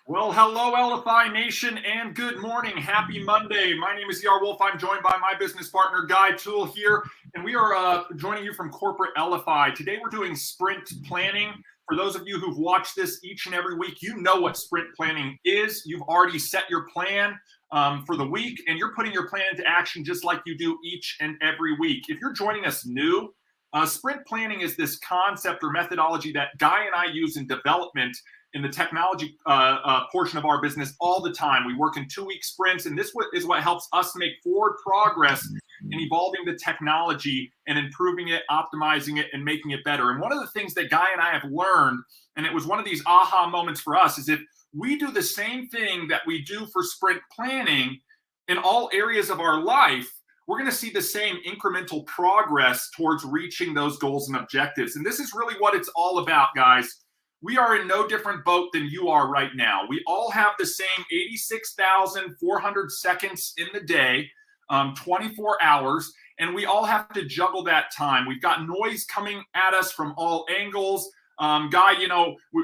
Well, hello, Elify Nation, and good morning. Happy Monday. My name is E.R. Wolf. I'm joined by my business partner, Guy Toole here, and we are joining you from corporate Elify. Today, we're doing sprint planning. For those of you who've watched this each and every week, you know what sprint planning is. You've already set your plan for the week, and you're putting your plan into action just like you do each and every week. If you're joining us new, sprint planning is this concept or methodology that Guy and I use in development in the technology portion of our business all the time. We work in 2-week sprints, and this is what helps us make forward progress in evolving the technology and improving it, optimizing it, and making it better. And one of the things that Guy and I have learned, and it was one of these aha moments for us, is if we do the same thing that we do for sprint planning in all areas of our life, we're going to see the same incremental progress towards reaching those goals and objectives. And this is really what it's all about, guys. We are in no different boat than you are right now. We all have the same 86,400 seconds in the day, 24 hours, and we all have to juggle that time. We've got noise coming at us from all angles. Guy,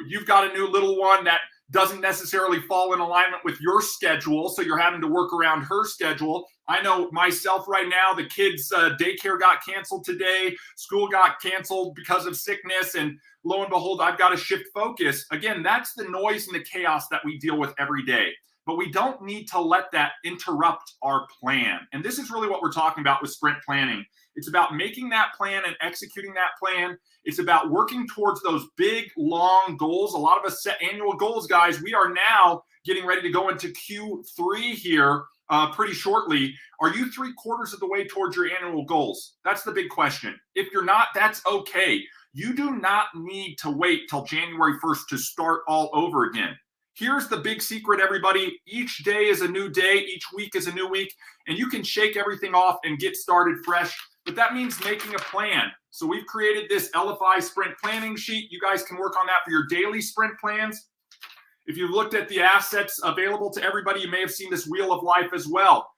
you've got a new little one that doesn't necessarily fall in alignment with your schedule, so you're having to work around her schedule. I know myself right now, the kids' daycare got canceled today, school got canceled because of sickness, and lo and behold, I've got to shift focus. Again, that's the noise and the chaos that we deal with every day. But we don't need to let that interrupt our plan. And this is really what we're talking about with sprint planning. It's about making that plan and executing that plan. It's about working towards those big, long goals. A lot of us set annual goals, guys. We are now getting ready to go into Q3 here pretty shortly. Are you 3/4 of the way towards your annual goals? That's the big question. If you're not, that's okay. You do not need to wait till January 1st to start all over again. Here's the big secret, everybody. Each day is a new day. Each week is a new week. And you can shake everything off and get started fresh. But that means making a plan. So we've created this Elify sprint planning sheet. You guys can work on that for your daily sprint plans. If you've looked at the assets available to everybody, you may have seen this wheel of life as well.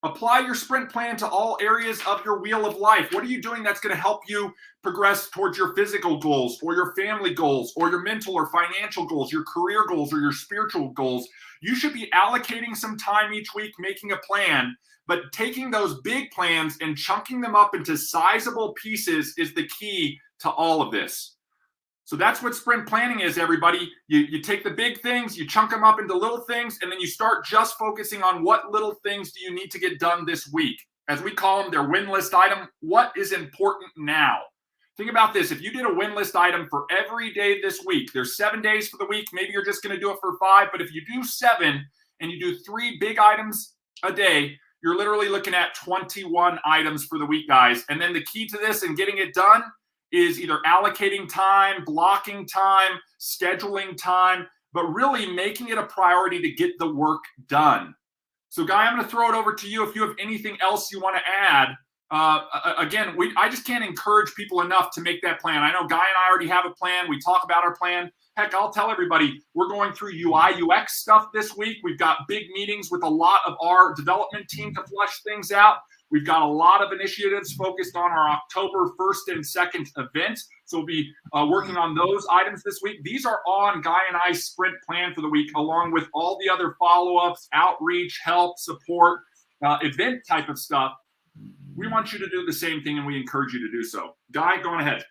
Apply your sprint plan to all areas of your wheel of life. What are you doing that's going to help you progress towards your physical goals or your family goals or your mental or financial goals, your career goals or your spiritual goals? You should be allocating some time each week, making a plan, but taking those big plans and chunking them up into sizable pieces is the key to all of this. So that's what sprint planning is, everybody. You take the big things, you chunk them up into little things, and then you start just focusing on what little things do you need to get done this week. As we call them, their win list item. What is important now? Think about this. If you did a win list item for every day this week, there's 7 days for the week. Maybe you're just going to do it for 5, but if you do 7 and you do 3 big items a day, you're literally looking at 21 items for the week, guys. And then the key to this and getting it done is either allocating time, blocking time, scheduling time, but really making it a priority to get the work done. So, Guy, I'm going to throw it over to you if you have anything else you want to add. Again, I just can't encourage people enough to make that plan. I know Guy and I already have a plan. We talk about our plan. Heck, I'll tell everybody, we're going through UI, UX stuff this week. We've got big meetings with a lot of our development team to flush things out. We've got a lot of initiatives focused on our October 1st and 2nd events. So we'll be working on those items this week. These are on Guy and I's sprint plan for the week, along with all the other follow-ups, outreach, help, support, event type of stuff. We want you to do the same thing, and we encourage you to do so. Guy, go on ahead.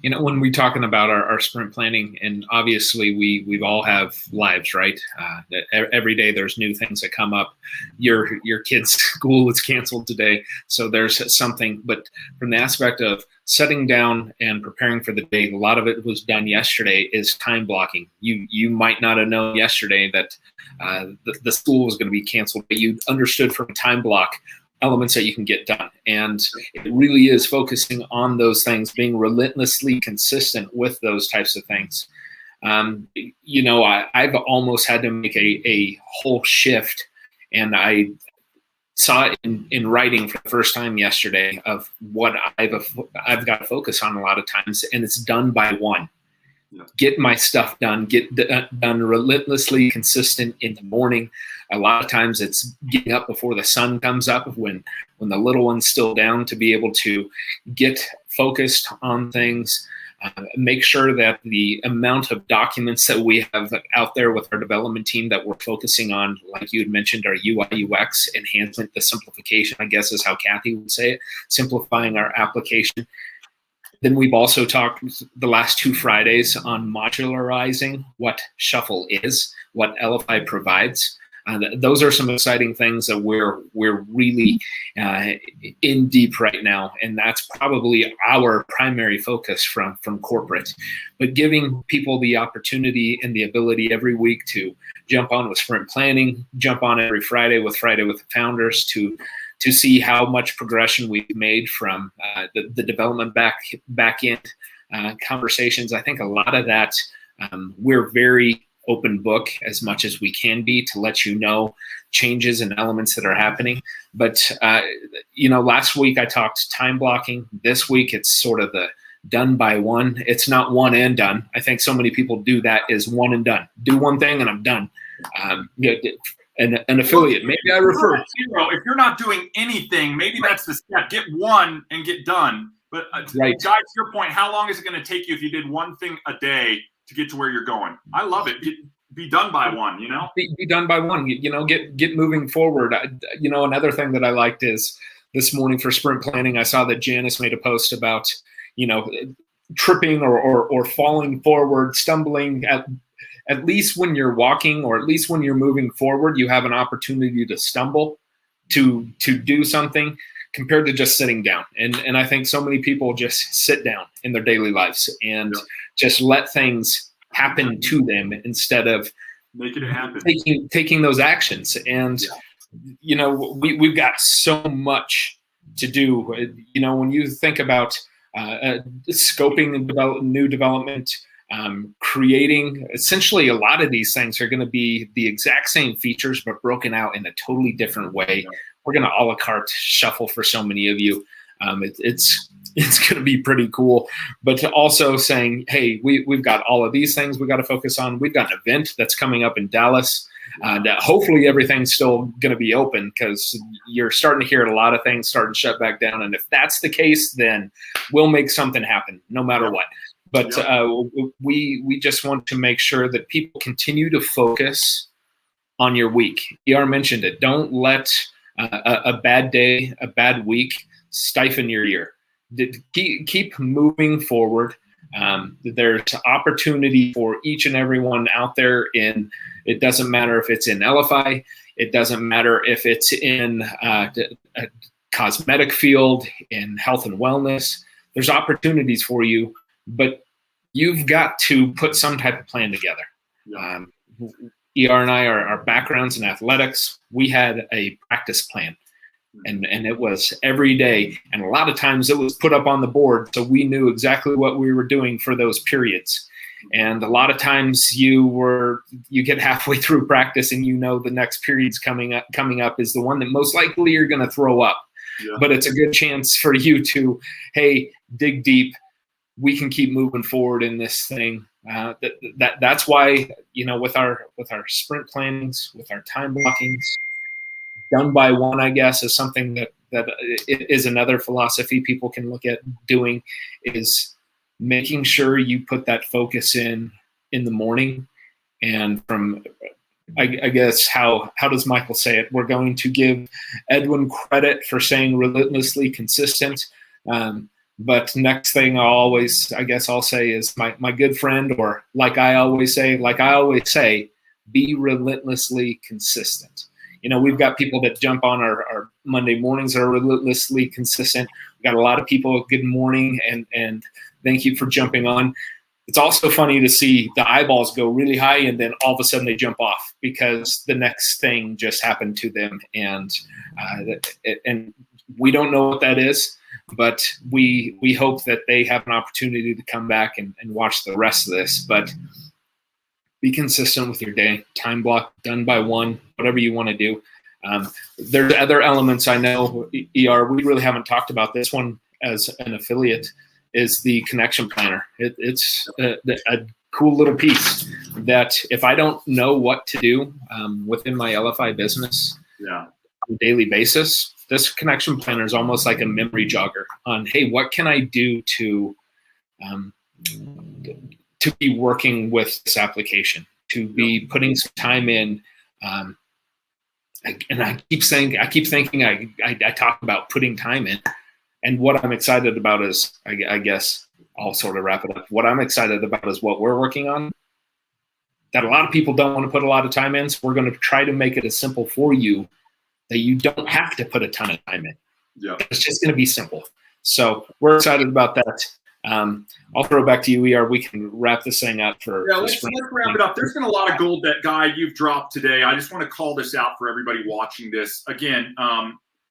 When we're talking about our sprint planning, and obviously we all have lives, right? Every day there's new things that come up. Your kid's school is canceled today, so there's something. But from the aspect of setting down and preparing for the day, a lot of it was done yesterday. Is time blocking. You might not have known yesterday that the school was going to be canceled, but you understood from time block elements that you can get done. And it really is focusing on those things, being relentlessly consistent with those types of things. I've almost had to make a whole shift, and I saw it in writing for the first time yesterday of what I've got to focus on a lot of times, and it's done by one. Get my stuff done, get done relentlessly consistent in the morning. A lot of times it's getting up before the sun comes up when the little one's still down to be able to get focused on things. Make sure that the amount of documents that we have out there with our development team that we're focusing on, like you had mentioned, our UI UX enhancement, the simplification, I guess is how Kathy would say it, simplifying our application. Then we've also talked the last 2 Fridays on modularizing what Shuffle is, what Elify provides. Those are some exciting things that we're really in deep right now, and that's probably our primary focus from corporate. But giving people the opportunity and the ability every week to jump on with sprint planning, jump on every Friday with the founders to see how much progression we've made from the development back end conversations. I think a lot of that we're very open book as much as we can be to let you know changes and elements that are happening. But, last week I talked time blocking. This week it's sort of the done by one. It's not one and done. I think so many people do that is one and done. Do one thing and I'm done. An affiliate, maybe I refer. If you're not doing anything, maybe that's the step. Get one and get done. But right. Guys, to your point, how long is it going to take you if you did one thing a day to get to where you're going? I love it. Be done by one, Be done by one, get moving forward. Another thing that I liked is this morning for sprint planning, I saw that Janice made a post about, tripping or falling forward, stumbling at least when you're walking or at least when you're moving forward, you have an opportunity to stumble, to do something compared to just sitting down. And I think so many people just sit down in their daily lives and just let things happen to them instead of making it happen, taking those actions. And, we've got so much to do. When you think about scoping and new development, creating, essentially a lot of these things are going to be the exact same features, but broken out in a totally different way. We're going to a la carte Shuffle for so many of you. It's going to be pretty cool, but also saying, hey, we've got all of these things we got to focus on. We've got an event that's coming up in Dallas. That hopefully everything's still going to be open, because you're starting to hear a lot of things starting to shut back down. And if that's the case, then we'll make something happen no matter what. But we just want to make sure that people continue to focus on your week. ER mentioned it. Don't let a bad day, a bad week stifle your year. Keep moving forward. There's opportunity for each and every one out there. It doesn't matter if it's in Elify. It doesn't matter if it's in a cosmetic field, in health and wellness. There's opportunities for you, but you've got to put some type of plan together. ER and I, our backgrounds in athletics, we had a practice plan. And it was every day. And a lot of times it was put up on the board, so we knew exactly what we were doing for those periods. And a lot of times you get halfway through practice and the next period's coming up is the one that most likely you're going to throw up. Yeah. But it's a good chance for you to, hey, dig deep. We can keep moving forward in this thing. That's why, with our sprint plannings, with our time blockings, done by one, I guess, is something that is another philosophy people can look at doing, is making sure you put that focus in the morning. And from, I guess, how does Michael say it? We're going to give Edwin credit for saying relentlessly consistent. But next thing I'll say is my good friend, or like I always say, be relentlessly consistent. We've got people that jump on our Monday mornings that are relentlessly consistent. We've got a lot of people, good morning, and thank you for jumping on. It's also funny to see the eyeballs go really high and then all of a sudden they jump off because the next thing just happened to them. And we don't know what that is, but we hope that they have an opportunity to come back and watch the rest of this. But be consistent with your day. Time block, done by one, whatever you want to do. There's other elements I know, ER, we really haven't talked about this one as an affiliate, is the connection planner. It's a cool little piece that if I don't know what to do within my Elify business on a daily basis, this connection planner is almost like a memory jogger on, hey, what can I do to to be working with this application, to be putting some time in. And I keep thinking I talk about putting time in, and what I'm excited about is, I guess I'll sort of wrap it up. What I'm excited about is what we're working on, that a lot of people don't want to put a lot of time in. So we're going to try to make it as simple for you that you don't have to put a ton of time in. Yeah. It's just going to be simple. So we're excited about that. I'll throw it back to you, ER. We can wrap this thing up for let's wrap it up. There's been a lot of gold that, Guy, you've dropped today. I just want to call this out for everybody watching this. Again,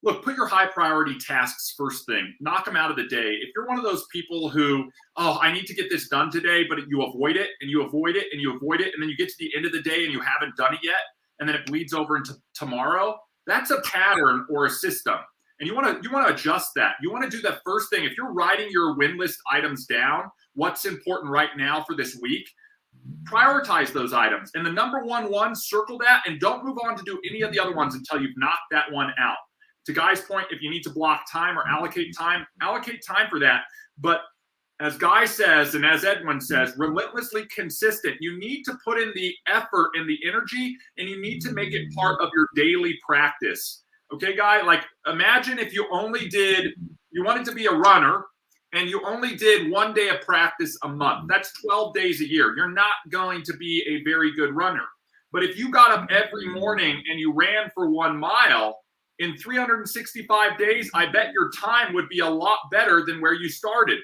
look, put your high priority tasks first thing. Knock them out of the day. If you're one of those people who, I need to get this done today, but you avoid it and you avoid it and you avoid it, and then you get to the end of the day and you haven't done it yet, and then it bleeds over into tomorrow, that's a pattern or a system. And you want to adjust that. You want to do the first thing. If you're writing your win list items down, what's important right now for this week, prioritize those items. And the number one, circle that, and don't move on to do any of the other ones until you've knocked that one out. To Guy's point, if you need to block time or allocate time for that. But as Guy says, and as Edwin says, relentlessly consistent. You need to put in the effort and the energy, and you need to make it part of your daily practice. Okay, Guy, like imagine if you wanted to be a runner and you only did 1 day of practice a month. That's 12 days a year. You're not going to be a very good runner. But if you got up every morning and you ran for 1 mile, in 365 days, I bet your time would be a lot better than where you started.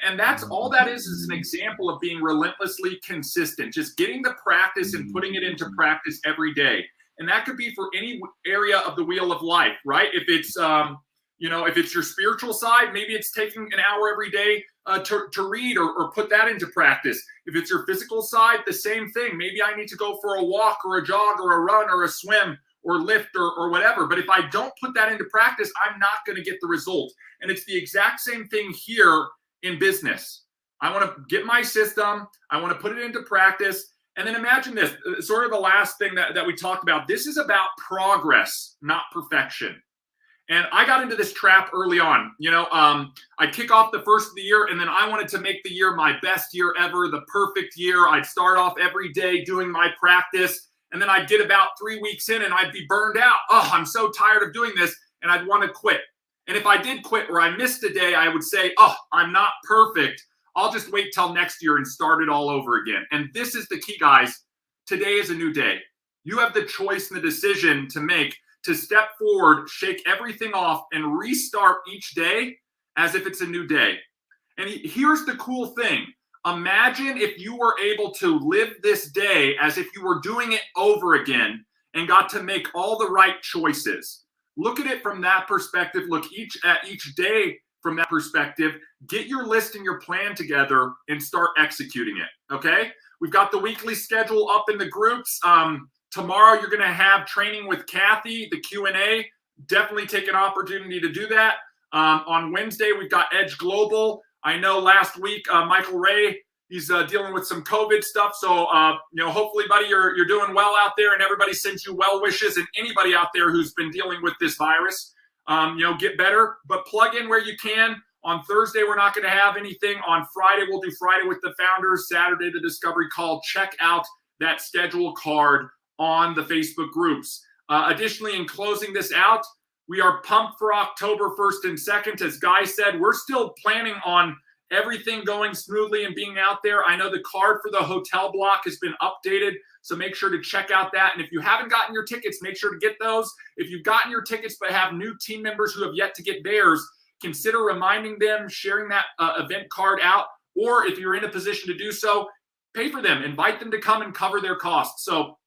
And that's all that is an example of being relentlessly consistent, just getting the practice and putting it into practice every day. And that could be for any area of the wheel of life, right? If it's, if it's your spiritual side, maybe it's taking an hour every day to read or put that into practice. If it's your physical side, the same thing. Maybe I need to go for a walk or a jog or a run or a swim or lift or whatever. But if I don't put that into practice, I'm not going to get the result. And it's the exact same thing here in business. I want to get my system. I want to put it into practice. And then imagine this, sort of the last thing that we talked about. This is about progress, not perfection. And I got into this trap early on. I'd kick off the first of the year, and then I wanted to make the year my best year ever, the perfect year. I'd start off every day doing my practice, and then I'd get about 3 weeks in, and I'd be burned out. I'm so tired of doing this, and I'd want to quit. And if I did quit or I missed a day, I would say, I'm not perfect. I'll just wait till next year and start it all over again. And this is the key, guys. Today is a new day. You have the choice and the decision to make to step forward, shake everything off, and restart each day as if it's a new day. And here's the cool thing. Imagine if you were able to live this day as if you were doing it over again and got to make all the right choices. Look at it from that perspective. Look at each day from that perspective. Get your list and your plan together and start executing it, okay? We've got the weekly schedule up in the groups. Tomorrow you're going to have training with Kathy, the Q&A. Definitely take an opportunity to do that. On Wednesday, we've got Edge Global. I know last week, Michael Ray, he's dealing with some COVID stuff. So, hopefully, buddy, you're doing well out there, and everybody sends you well wishes. And anybody out there who's been dealing with this virus, get better. But plug in where you can. On Thursday, we're not going to have anything. On Friday, we'll do Friday with the founders. Saturday, the discovery call. Check out that schedule card on the Facebook groups. Additionally, in closing this out, we are pumped for October 1st and 2nd. As Guy said, we're still planning on everything going smoothly and being out there. I know the card for the hotel block has been updated, so make sure to check out that. And if you haven't gotten your tickets, make sure to get those. If you've gotten your tickets but have new team members who have yet to get theirs, consider reminding them, sharing that event card out, or if you're in a position to do so, pay for them. Invite them to come and cover their costs. So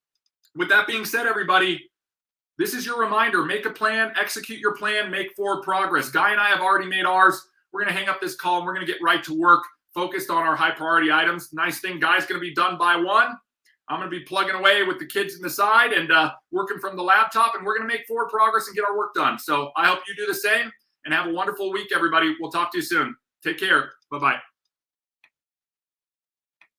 with that being said, everybody, this is your reminder. Make a plan, execute your plan, make forward progress. Guy and I have already made ours. We're going to hang up this call, and we're going to get right to work, focused on our high priority items. Nice thing, Guy's going to be done by 1. I'm going to be plugging away with the kids in the side and working from the laptop, and we're going to make forward progress and get our work done. So I hope you do the same, and have a wonderful week, everybody. We'll talk to you soon. Take care. Bye-bye.